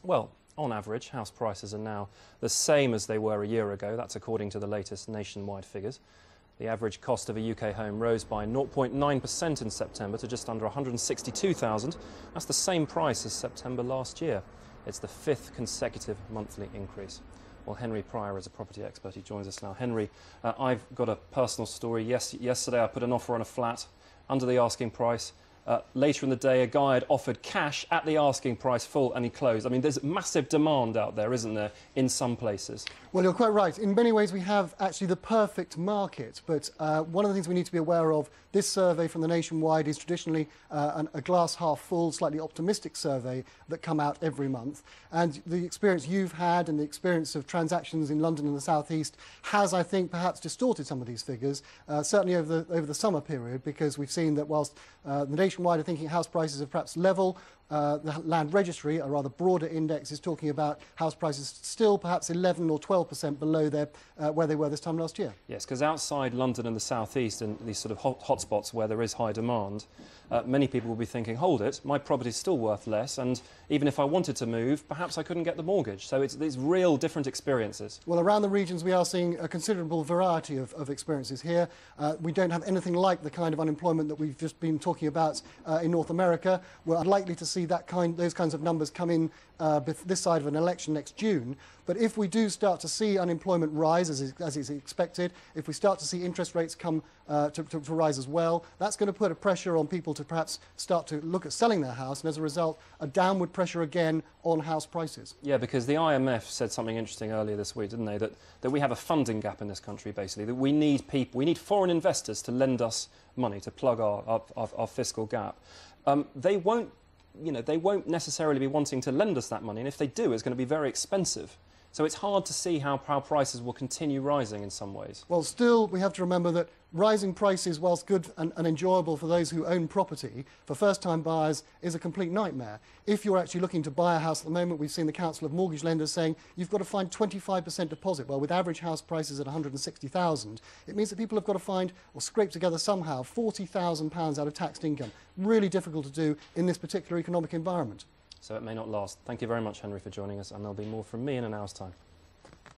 Well, on average, house prices are now the same as they were a year ago. That's according to the latest nationwide figures. The average cost of a UK home rose by 0.9% in September to just under £162,000. That's the same price as September last year. It's the fifth consecutive monthly increase. Well, Henry Pryor is a property expert. He joins us now. Henry, I've got a personal story. Yesterday I put an offer on a flat under the asking price. Later in the day, a guy had offered cash at the asking price full and he closed. I mean, there's massive demand out there, isn't there, in some places? Well, you're quite right. In many ways, we have actually the perfect market. But one of the things we need to be aware of, this survey from the Nationwide is traditionally a glass half full, slightly optimistic survey that come out every month. And the experience you've had and the experience of transactions in London and the South East has, I think, perhaps distorted some of these figures, certainly over the summer period, because we've seen that whilst the Nationwide are thinking house prices are perhaps level, the Land Registry, a rather broader index, is talking about house prices still perhaps 11 or 12% below where they were this time last year. Yes, because outside London and the South East and these sort of hotspots where there is high demand, many people will be thinking, hold it, my property's still worth less, and even if I wanted to move, perhaps I couldn't get the mortgage. So it's real different experiences. Well, around the regions we are seeing a considerable variety of experiences here. We don't have anything like the kind of unemployment that we've just been talking about in North America. We're unlikely to see those kinds of numbers come in this side of an election next June. But if we do start to see unemployment rise as is expected, if we start to see interest rates come to rise as well, that's going to put a pressure on people to perhaps start to look at selling their house, and as a result, a downward pressure again on house prices. Yeah, because the IMF said something interesting earlier this week, didn't they? That we have a funding gap in this country, basically, that we need foreign investors to lend us money to plug our fiscal gap. They won't necessarily be wanting to lend us that money, and if they do, it's going to be very expensive. So it's hard to see how prices will continue rising in some ways. Well, still, we have to remember that rising prices, whilst good and enjoyable for those who own property, for first-time buyers is a complete nightmare. If you're actually looking to buy a house at the moment, we've seen the Council of Mortgage Lenders saying you've got to find 25% deposit. Well, with average house prices at £160,000, it means that people have got to find or scrape together somehow £40,000 out of taxed income. Really difficult to do in this particular economic environment. So it may not last. Thank you very much, Henry, for joining us, and there'll be more from me in an hour's time.